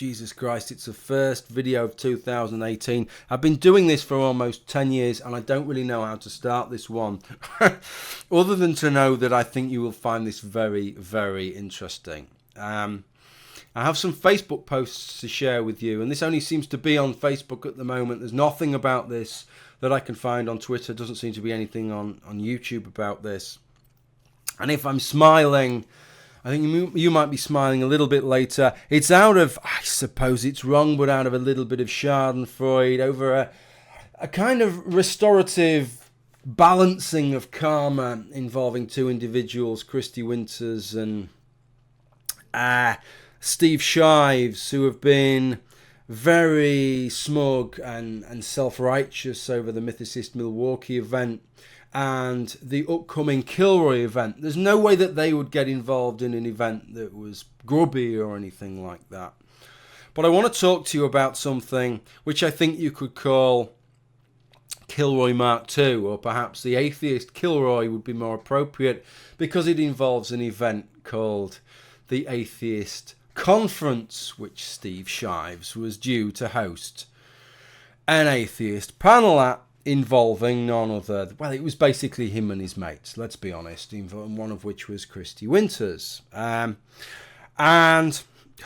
Jesus Christ, it's the first video of 2018. I've been doing this for almost 10 years and I don't really know how to start this one. Other than to know that I think you will find this very, very interesting. I have some Facebook posts to share with you, and this only seems to be on Facebook at the moment. There's nothing about this that I can find on Twitter. Doesn't seem to be anything on YouTube about this. And if I'm smiling, I think you might be smiling a little bit later. It's out of, I suppose it's wrong, but out of a little bit of Schadenfreude over a kind of restorative balancing of karma involving two individuals, Kristi Winters and Steve Shives, who have been very smug and self-righteous over the Mythicist Milwaukee event and the upcoming Kilroy event. There's no way that they would get involved in an event that was grubby or anything like that. But I want to talk to you about something which I think you could call Kilroy Mark II, or perhaps the Atheist Kilroy would be more appropriate, because it involves an event called the Atheist Conference, which Steve Shives was due to host an atheist panel at, involving none other, well, it was basically him and his mates, let's be honest, one of which was Kristi Winters. And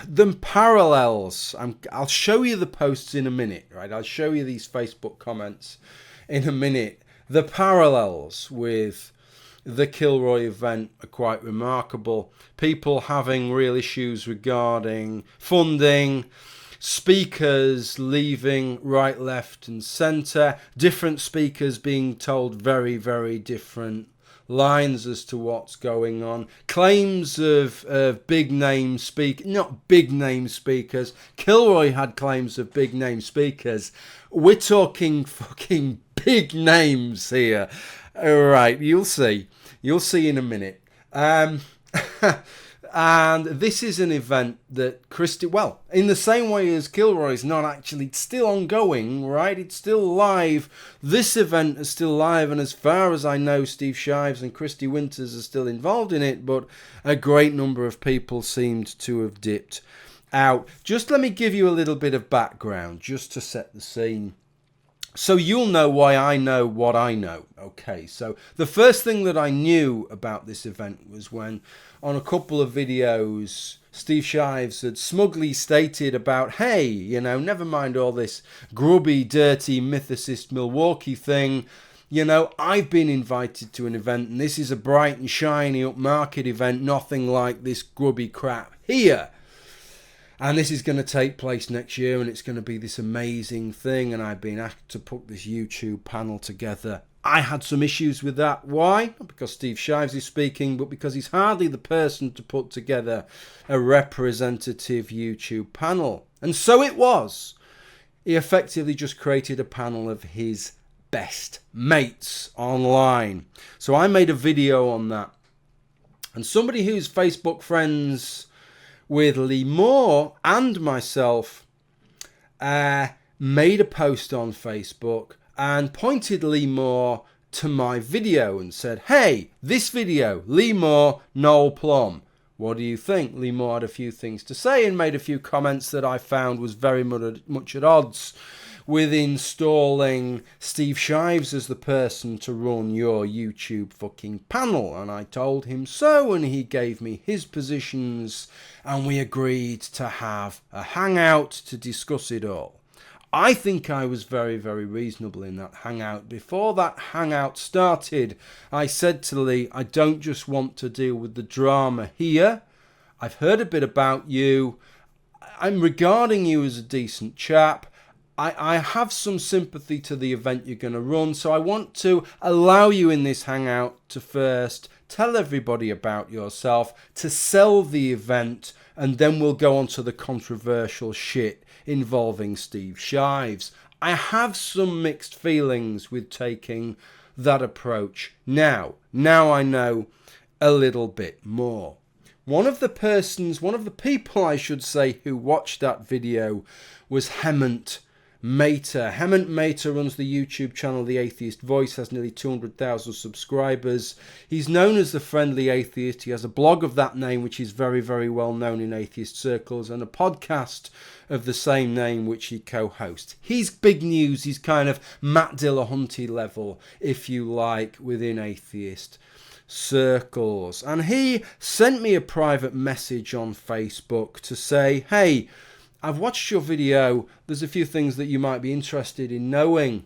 the parallels, I'll show you the posts in a minute, right? I'll show you these Facebook comments in a minute. The parallels with the Kilroy event are quite remarkable. People having real issues regarding funding, speakers leaving right, left and centre, different speakers being told very, very different lines as to what's going on, claims of big name not big name speakers. Kilroy had claims of big name speakers. We're talking fucking big names here. All right, you'll see in a minute. And this is an event that Kristi, well, in the same way as Kilroy is not actually, it's still ongoing, right? It's still live. This event is still live, and as far as I know, Steve Shives and Kristi Winters are still involved in it, but a great number of people seemed to have dipped out. Just let me give you a little bit of background, just to set the scene, so you'll know why I know what I know. Okay, so the first thing that I knew about this event was when, on a couple of videos, Steve Shives had smugly stated about, hey, you know, never mind all this grubby, dirty, mythicist Milwaukee thing. You know, I've been invited to an event, and this is a bright and shiny upmarket event, nothing like this grubby crap here. And this is going to take place next year, and it's going to be this amazing thing. And I've been asked to put this YouTube panel together. I had some issues with that. Why? Not because Steve Shives is speaking, but because he's hardly the person to put together a representative YouTube panel. And so it was. He effectively just created a panel of his best mates online. So I made a video on that. And somebody who's Facebook friends with Lee Moore and myself made a post on Facebook and pointed Lee Moore to my video and said, hey, this video, Lee Moore, Noel Plum, what do you think? Lee Moore had a few things to say and made a few comments that I found was very much at odds with installing Steve Shives as the person to run your YouTube fucking panel. And I told him so, and he gave me his positions, and we agreed to have a hangout to discuss it all. I think I was very, very reasonable in that hangout. Before that hangout started, I said to Lee, I don't just want to deal with the drama here. I've heard a bit about you. I'm regarding you as a decent chap. I have some sympathy to the event you're going to run, so I want to allow you in this hangout to first tell everybody about yourself, to sell the event, and then we'll go on to the controversial shit involving Steve Shives. I have some mixed feelings with taking that approach now. Now I know a little bit more. One of the people I should say, who watched that video was Hemant Mater. Hemant Mater runs the YouTube channel The Atheist Voice, has nearly 200,000 subscribers. He's known as the Friendly Atheist. He has a blog of that name, which is very, very well known in atheist circles, and a podcast of the same name, which he co-hosts. He's big news. He's kind of Matt Dillahunty level, if you like, within atheist circles. And he sent me a private message on Facebook to say, hey, I've watched your video. There's a few things that you might be interested in knowing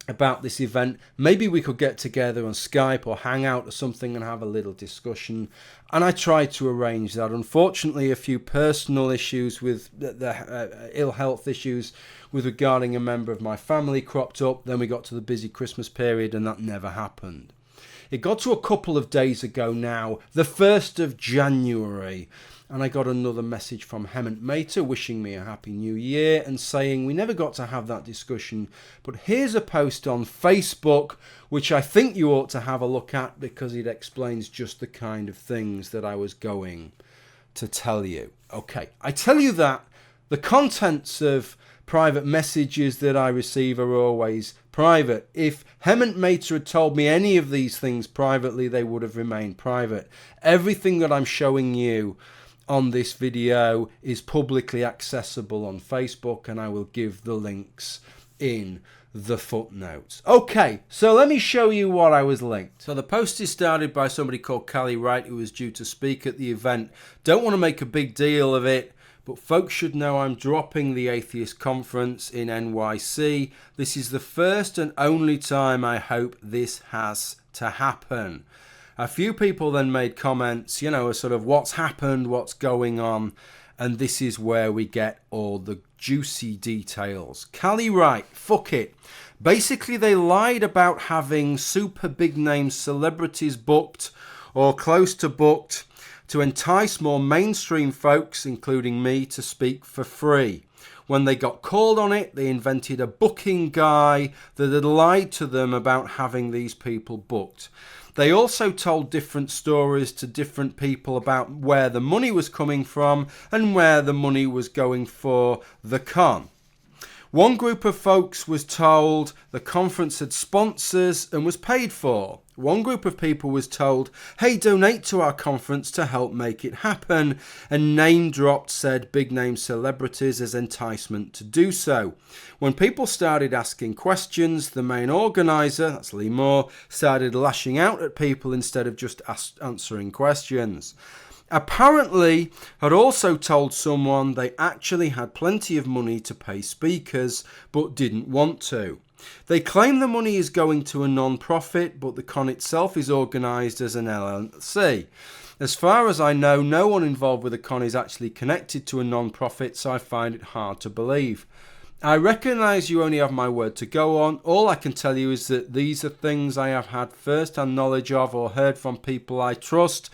about this event. Maybe we could get together on Skype or hang out or something and have a little discussion. And I tried to arrange that. Unfortunately, a few personal issues with the ill health issues with regarding a member of my family cropped up. Then we got to the busy Christmas period and that never happened. It got to a couple of days ago now, the 1st of January, and I got another message from Hemant Mater wishing me a happy new year and saying we never got to have that discussion, but here's a post on Facebook which I think you ought to have a look at because it explains just the kind of things that I was going to tell you. Okay, I tell you that the contents of private messages that I receive are always private. If Hemant Mater had told me any of these things privately, they would have remained private. Everything that I'm showing you on this video is publicly accessible on Facebook, and I will give the links in the footnotes. Okay, so let me show you what I was linked. So the post is started by somebody called Callie Wright, who was due to speak at the event. Don't want to make a big deal of it, but folks should know I'm dropping the Atheist Conference in NYC. This is the first and only time I hope this has to happen. A few people then made comments, you know, sort of what's happened, what's going on, and this is where we get all the juicy details. Callie Wright, fuck it. Basically, they lied about having super big name celebrities booked or close to booked to entice more mainstream folks, including me, to speak for free. When they got called on it, they invented a booking guy that had lied to them about having these people booked. They also told different stories to different people about where the money was coming from and where the money was going for the con. One group of folks was told the conference had sponsors and was paid for. One group of people was told, hey, donate to our conference to help make it happen, and name dropped said big name celebrities as enticement to do so. When people started asking questions, the main organizer, that's Lee Moore, started lashing out at people instead of just answering questions. Apparently had also told someone they actually had plenty of money to pay speakers but didn't want to. They claim the money is going to a non-profit, but the con itself is organised as an LLC. As far as I know, no one involved with the con is actually connected to a non-profit, so I find it hard to believe. I recognise you only have my word to go on. All I can tell you is that these are things I have had first-hand knowledge of or heard from people I trust.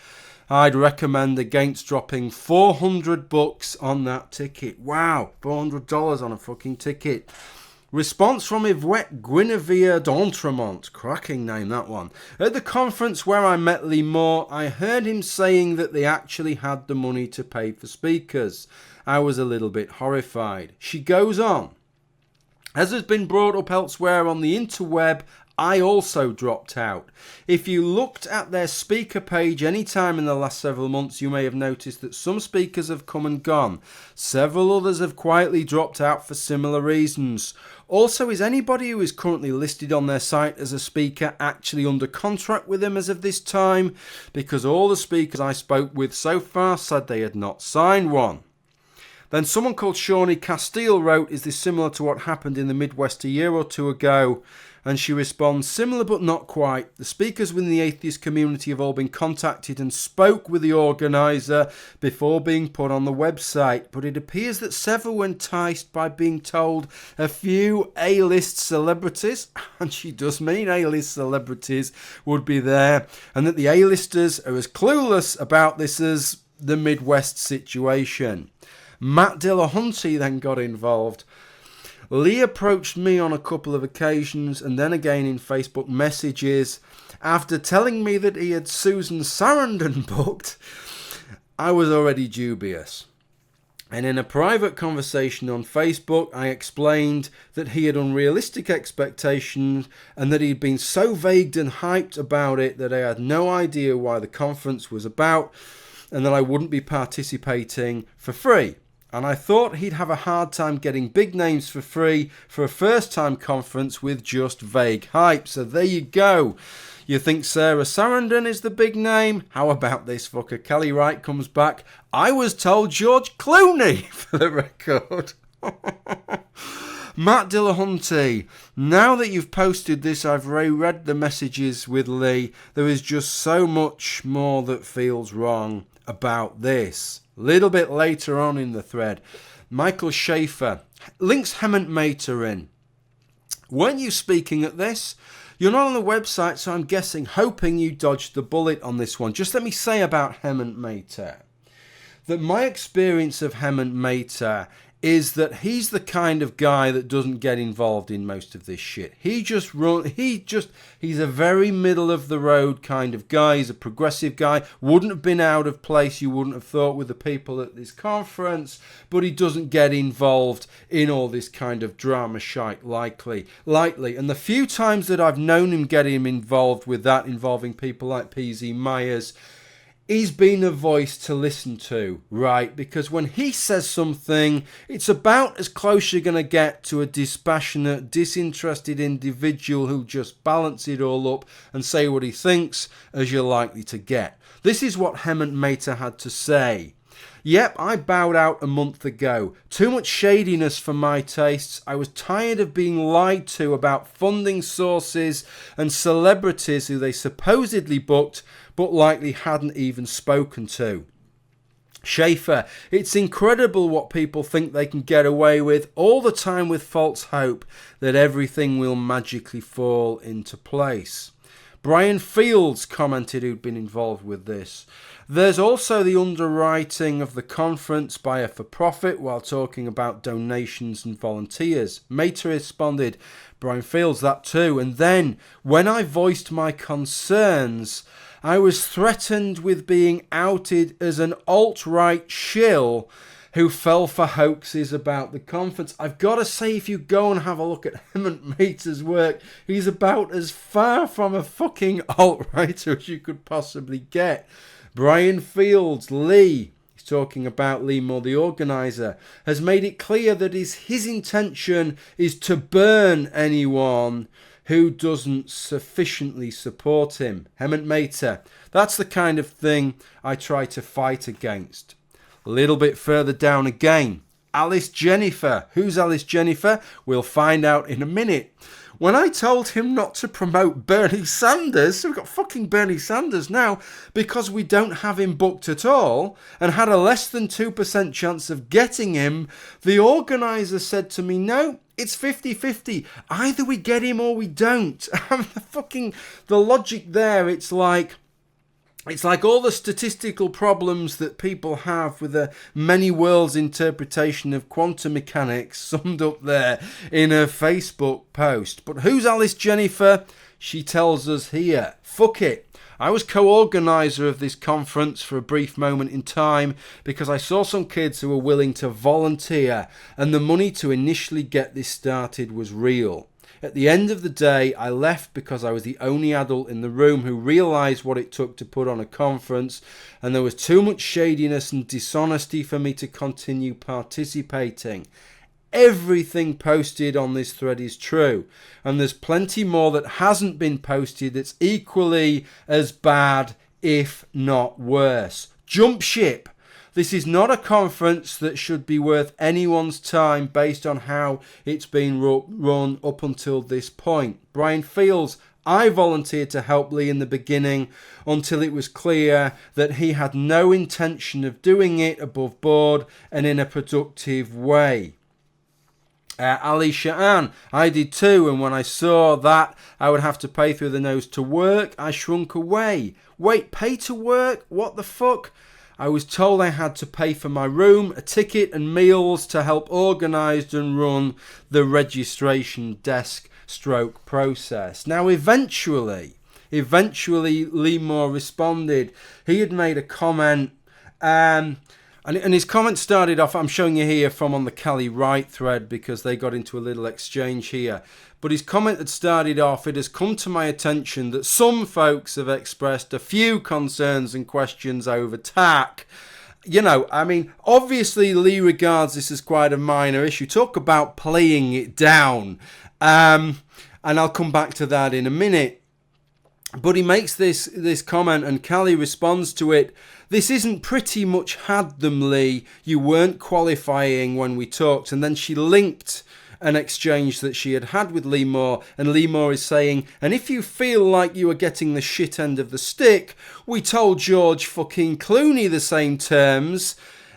I'd recommend against dropping $400 on that ticket. Wow, $400 on a fucking ticket. Response from Yvette Guinevere d'Entremont. Cracking name, that one. At the conference where I met Lee Moore, I heard him saying that they actually had the money to pay for speakers. I was a little bit horrified. She goes on. As has been brought up elsewhere on the interweb, I also dropped out. If you looked at their speaker page any time in the last several months, you may have noticed that some speakers have come and gone. Several others have quietly dropped out for similar reasons. Also, is anybody who is currently listed on their site as a speaker actually under contract with them as of this time? Because all the speakers I spoke with so far said they had not signed one. Then someone called Shawnee Castile wrote, is this similar to what happened in the Midwest a year or two ago? And she responds, similar but not quite. The speakers within the atheist community have all been contacted and spoke with the organiser before being put on the website. But it appears that several were enticed by being told a few A-list celebrities, and she does mean A-list celebrities, would be there, and that the A-listers are as clueless about this as the Midwest situation. Matt Dillahunty then got involved. Lee approached me on a couple of occasions and then again in Facebook messages. After telling me that he had Susan Sarandon booked, I was already dubious. And in a private conversation on Facebook, I explained that he had unrealistic expectations and that he'd been so vague and hyped about it that I had no idea why the conference was about and that I wouldn't be participating for free. And I thought he'd have a hard time getting big names for free for a first-time conference with just vague hype. So there you go. You think Sarah Sarandon is the big name? How about this fucker? Callie Wright comes back. I was told George Clooney, for the record. Matt Dillahunty, now that you've posted this, I've reread the messages with Lee. There is just so much more that feels wrong about this. A little bit later on in the thread, Michael Schaefer links Hemant Mehta in. Weren't you speaking at this? You're not on the website, so I'm guessing, hoping you dodged the bullet on this one. Just let me say about Hemant Mehta that my experience of Hemant Mehta is that he's the kind of guy that doesn't get involved in most of this shit. He's a very middle of the road kind of guy. He's a progressive guy. Wouldn't have been out of place, you wouldn't have thought, with the people at this conference, but he doesn't get involved in all this kind of drama shite lightly. And the few times that I've known him get him involved with that, involving people like P.Z. Myers, he's been a voice to listen to, right? Because when he says something, it's about as close you're going to get to a dispassionate, disinterested individual who'll just balance it all up and say what he thinks as you're likely to get. This is what Hemant Mehta had to say. Yep, I bowed out a month ago. Too much shadiness for my tastes. I was tired of being lied to about funding sources and celebrities who they supposedly booked but likely hadn't even spoken to. Schaefer, it's incredible what people think they can get away with all the time with false hope that everything will magically fall into place. Brian Fields commented, who'd been involved with this. There's also the underwriting of the conference by a for-profit while talking about donations and volunteers. Mehta responded, Brian Fields, that too. And then, when I voiced my concerns, I was threatened with being outed as an alt-right shill who fell for hoaxes about the conference. I've got to say, if you go and have a look at Hemant Mehta's work, he's about as far from a fucking alt-righter as you could possibly get. Brian Fields, Lee, he's talking about Lee Moore, the organiser, has made it clear that his intention is to burn anyone who doesn't sufficiently support him. Hemant Mehta, that's the kind of thing I try to fight against. A little bit further down again, Alice Jennifer. Who's Alice Jennifer? We'll find out in a minute. When I told him not to promote Bernie Sanders, so we've got fucking Bernie Sanders now, because we don't have him booked at all, and had a less than 2% chance of getting him, the organiser said to me, no, it's 50-50. Either we get him or we don't. The logic there, it's like all the statistical problems that people have with the many worlds interpretation of quantum mechanics summed up there in a Facebook post. But who's Alice Jennifer? She tells us here. Fuck it. I was co-organiser of this conference for a brief moment in time because I saw some kids who were willing to volunteer and the money to initially get this started was real. At the end of the day, I left because I was the only adult in the room who realised what it took to put on a conference, and there was too much shadiness and dishonesty for me to continue participating. Everything posted on this thread is true, and there's plenty more that hasn't been posted that's equally as bad, if not worse. Jump ship! This is not a conference that should be worth anyone's time based on how it's been run up until this point. Brian Fields, I volunteered to help Lee in the beginning until it was clear that he had no intention of doing it above board and in a productive way. Ali Sha'an, I did too, and when I saw that I would have to pay through the nose to work, I shrunk away. Wait, pay to work? What the fuck? I was told I had to pay for my room, a ticket and meals to help organise and run the registration desk stroke process. Now eventually Lee Moore responded. He had made a comment. And his comment started off, I'm showing you here from on the Callie Wright thread because they got into a little exchange here. But his comment had started off, it has come to my attention that some folks have expressed a few concerns and questions over tack. You know, I mean, obviously Lee regards this as quite a minor issue. Talk about playing it down. And I'll come back to that in a minute. But he makes this comment and Callie responds to it. This isn't pretty much had them, Lee. You weren't qualifying when we talked. And then she linked an exchange that she had with Lee Moore. And Lee Moore is saying, and if you feel like you are getting the shit end of the stick, we told George fucking Clooney the same terms.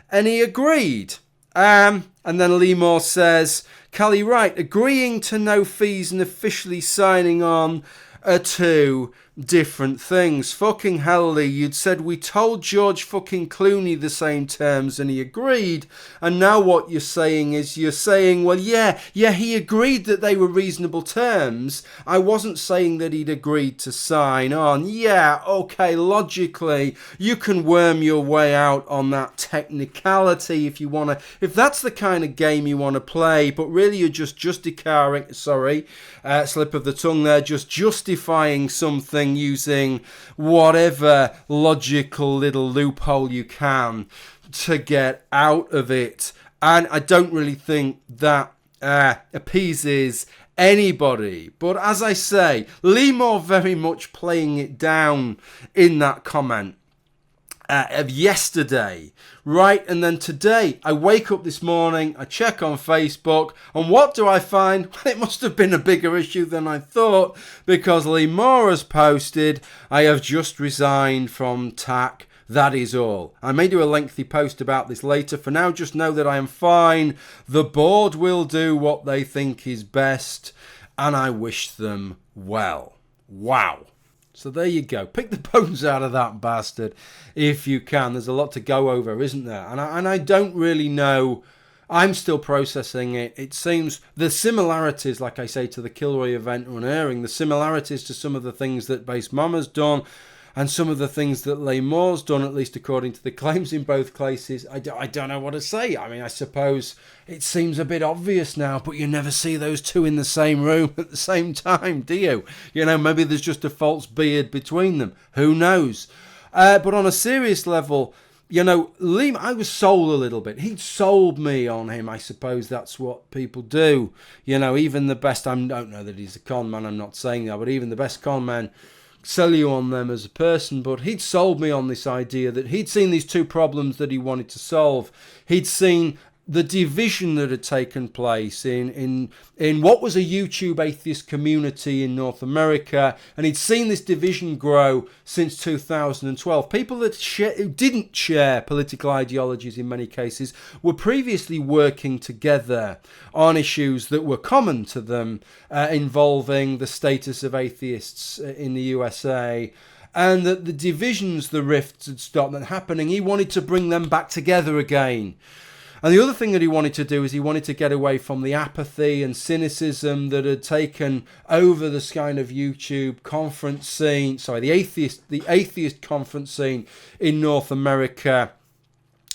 And he agreed. And then Lee Moore says, Callie Wright, agreeing to no fees and officially signing on are two different things. Fucking hell, Lee, you'd said we told George fucking Clooney the same terms and he agreed, and now what you're saying is well, yeah, he agreed that they were reasonable terms. I wasn't saying that he'd agreed to sign on. Yeah, okay, logically, you can worm your way out on that technicality if you want to, if that's the kind of game you want to play, but really you're just justifying, slip of the tongue there, just justifying something using whatever logical little loophole you can to get out of it. And I don't really think that appeases anybody. But as I say, Lee Moore very much playing it down in that comment of yesterday, right? And then today, I wake up this morning, I check on Facebook, and what do I find? Well, it must have been a bigger issue than I thought, because Lee Moore has posted, I have just resigned from TAC. That is all. I may do a lengthy post about this later. For now, just know that I am fine. The board will do what they think is best, and I wish them well. Wow. So there you go. Pick the bones out of that bastard if you can. There's a lot to go over, isn't there? And I don't really know. I'm still processing it. It seems the similarities, like I say, to the Kilroy event unerring, the similarities to some of the things that Base Mama's done and some of the things that Lee Moore's done, at least according to the claims in both cases, I don't know what to say. I mean, I suppose it seems a bit obvious now, but you never see those two in the same room at the same time, do you? You know, maybe there's just a false beard between them. Who knows? But on a serious level, you know, Lee, I was sold a little bit. He'd sold me on him. I suppose that's what people do. You know, even the best, I don't know that he's a con man, I'm not saying that, but even the best con man sell you on them as a person. But he'd sold me on this idea that he'd seen these two problems that he wanted to solve. He'd seen the division that had taken place in what was a YouTube atheist community in North America, and he'd seen this division grow since 2012. People that who didn't share political ideologies in many cases were previously working together on issues that were common to them, involving the status of atheists in the USA, and that the divisions, the rifts had stopped happening. He wanted to bring them back together again. And the other thing that he wanted to do is he wanted to get away from the apathy and cynicism that had taken over this kind of YouTube conference scene, the atheist conference scene in North America.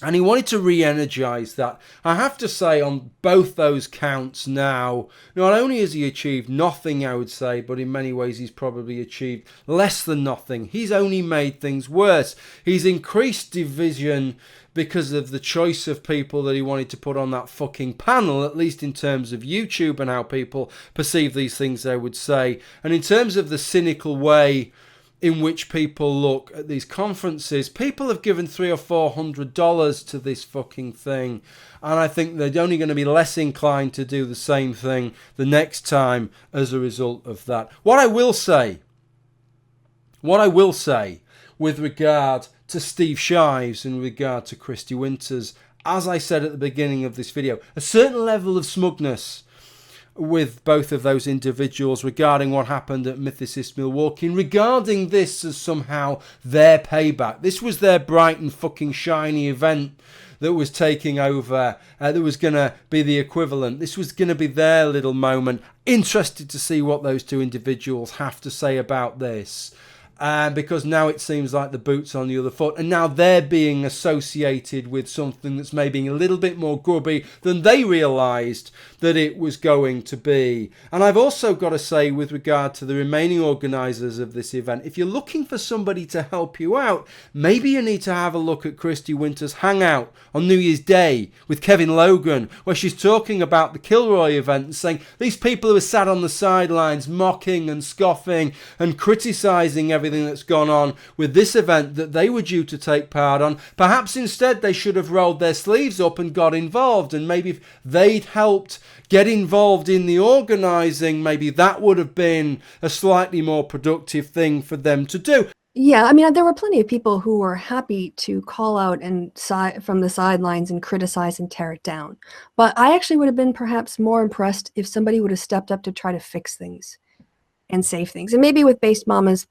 And he wanted to re-energise that. I have to say, on both those counts now, not only has he achieved nothing, I would say, but in many ways he's probably achieved less than nothing. He's only made things worse. He's increased division because of the choice of people that he wanted to put on that fucking panel, at least in terms of YouTube and how people perceive these things, they would say. And in terms of the cynical way in which people look at these conferences, people have given $300 or $400 to this fucking thing, and I think they're only going to be less inclined to do the same thing the next time as a result of that. What I will say with regard to Steve Shives and regard to Kristi Winters, as I said at the beginning of this video, a certain level of smugness with both of those individuals regarding what happened at Mythicist Milwaukee, and regarding this as somehow their payback. This was their bright and fucking shiny event that was taking over, that was going to be the equivalent. This was going to be their little moment. Interested to see what those two individuals have to say about this. because now it seems like the boot's on the other foot, and now they're being associated with something that's maybe a little bit more grubby than they realised that it was going to be. And I've also got to say, with regard to the remaining organisers of this event, if you're looking for somebody to help you out, maybe you need to have a look at Kristi Winter's hangout on New Year's Day with Kevin Logan, where she's talking about the Kilroy event and saying these people who are sat on the sidelines mocking and scoffing and criticising everything that's gone on with this event that they were due to take part on, perhaps instead they should have rolled their sleeves up and got involved, and maybe if they'd helped get involved in the organising, maybe that would have been a slightly more productive thing for them to do. Yeah, I mean, there were plenty of people who were happy to call out and from the sidelines and criticize and tear it down. But I actually would have been perhaps more impressed if somebody would have stepped up to try to fix things and save things. And maybe with Based Mama's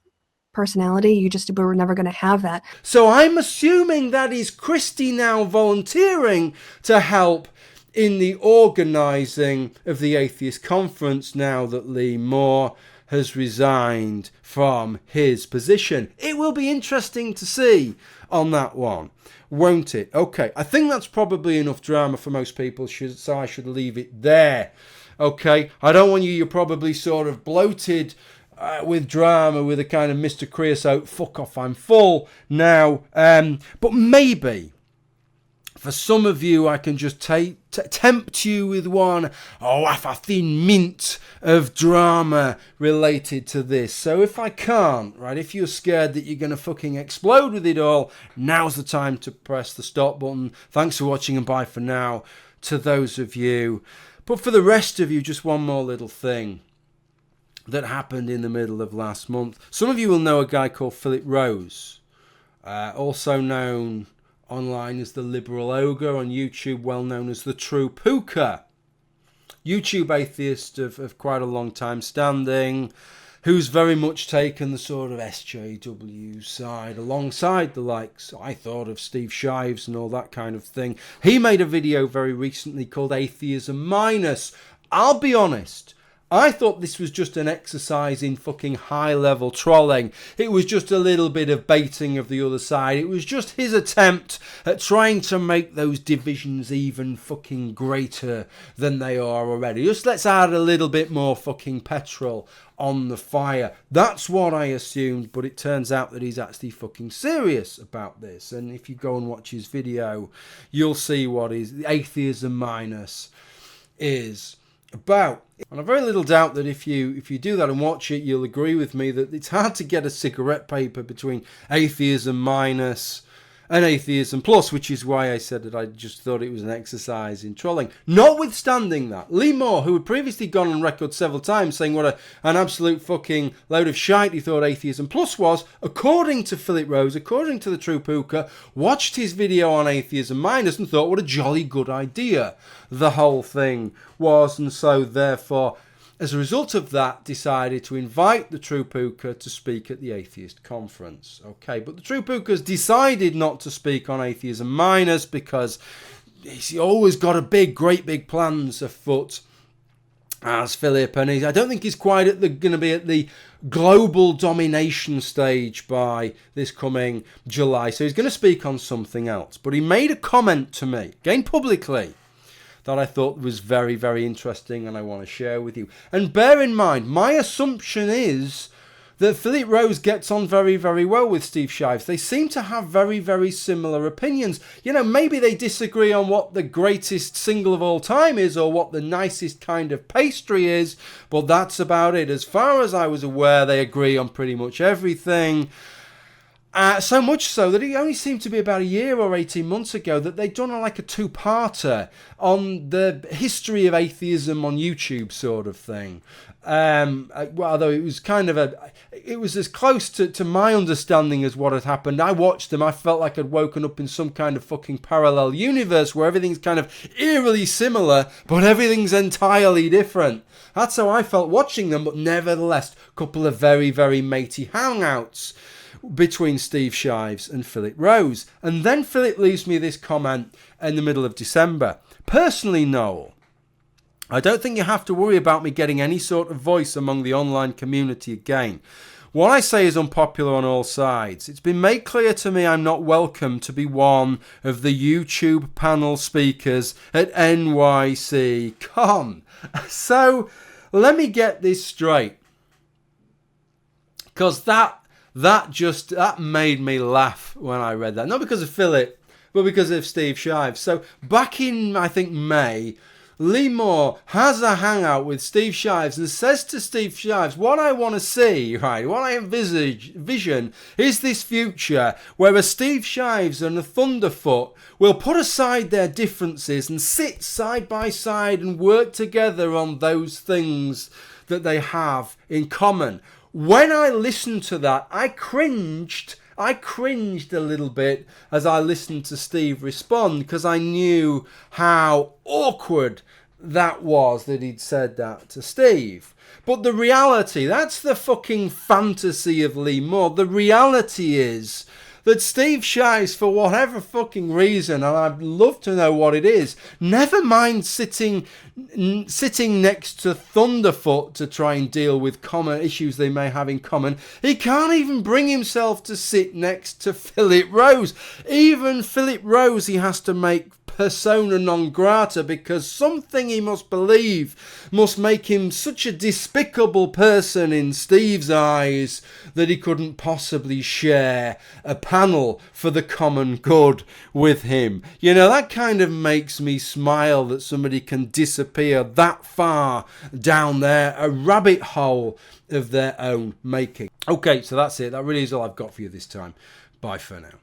personality, you just were never going to have that. So I'm assuming that is Kristi now volunteering to help in the organising of the Atheist Conference now that Lee Moore has resigned from his position. It will be interesting to see on that one, won't it? Okay, I think that's probably enough drama for most people, so I should leave it there. Okay, I don't want you're probably sort of bloated with drama, with a kind of Mr. Creosote, fuck off, I'm full now. But maybe for some of you, I can just tempt you with one, half a thin mint of drama related to this. So if I can't, right, if you're scared that you're going to fucking explode with it all, now's the time to press the stop button. Thanks for watching, and bye for now to those of you. But for the rest of you, just one more little thing that happened in the middle of last month. Some of you will know a guy called Philip Rose, also known online as the Liberal Ogre, on YouTube well known as the True Pooker. YouTube atheist of quite a long time standing, who's very much taken the sort of SJW side alongside the likes, I thought, of Steve Shives and all that kind of thing. He made a video very recently called Atheism Minus. I'll be honest, I thought this was just an exercise in fucking high-level trolling. It was just a little bit of baiting of the other side. It was just his attempt at trying to make those divisions even fucking greater than they are already. Just let's add a little bit more fucking petrol on the fire. That's what I assumed, but it turns out that he's actually fucking serious about this. And if you go and watch his video, you'll see what his Atheism Minus is about. And I've very little doubt that if you do that and watch it, you'll agree with me that it's hard to get a cigarette paper between Atheism Minus and Atheism Plus, which is why I said that I just thought it was an exercise in trolling. Notwithstanding that, Lee Moore, who had previously gone on record several times saying what an absolute fucking load of shite he thought Atheism Plus was, according to Philip Rose, according to the True Pooker, watched his video on Atheism Minus and thought what a jolly good idea the whole thing was, and so therefore, as a result of that, decided to invite the True Pooker to speak at the Atheist Conference. Okay, but the True Pooker's decided not to speak on Atheism Minus because he's always got great big plans afoot as Philip, and I don't think he's quite going to be at the global domination stage by this coming July. So he's going to speak on something else. But he made a comment to me, again publicly, that I thought was very, very interesting and I want to share with you. And bear in mind, my assumption is that Philip Rose gets on very, very well with Steve Shives. They seem to have very, very similar opinions. You know, maybe they disagree on what the greatest single of all time is or what the nicest kind of pastry is, but that's about it. As far as I was aware, they agree on pretty much everything. So much so that it only seemed to be about a year or 18 months ago that they'd done like a two-parter on the history of atheism on YouTube sort of thing. Although it was kind of it was as close to my understanding as what had happened. I watched them, I felt like I'd woken up in some kind of fucking parallel universe where everything's kind of eerily similar, but everything's entirely different. That's how I felt watching them, but nevertheless, a couple of very, very matey hangouts between Steve Shives and Philip Rose. And then Philip leaves me this comment in the middle of December. Personally, Noel, I don't think you have to worry about me getting any sort of voice among the online community again. what I say is unpopular on all sides. It's been made clear to me I'm not welcome to be one of the YouTube panel speakers at NYC Con. So let me get this straight, because that made me laugh when I read that. Not because of Philip, but because of Steve Shives. So back in, I think, May, Lee Moore has a hangout with Steve Shives and says to Steve Shives, what I want to see, right, what I vision is this future where a Steve Shives and a Thunderfoot will put aside their differences and sit side by side and work together on those things that they have in common. When I listened to that, I cringed a little bit as I listened to Steve respond, because I knew how awkward that was that he'd said that to Steve. But the reality, that's the fucking fantasy of Lee Moore. The reality is that Steve Shives, for whatever fucking reason, and I'd love to know what it is, never mind sitting next to Thunderfoot to try and deal with common issues they may have in common. He can't even bring himself to sit next to Philip Rose. Even Philip Rose he has to make persona non grata, because something he must believe must make him such a despicable person in Steve's eyes that he couldn't possibly share a panel for the common good with him. You know, that kind of makes me smile, that somebody can disappear that far down there, a rabbit hole of their own making. Okay, so that's it. That really is all I've got for you this time. Bye for now.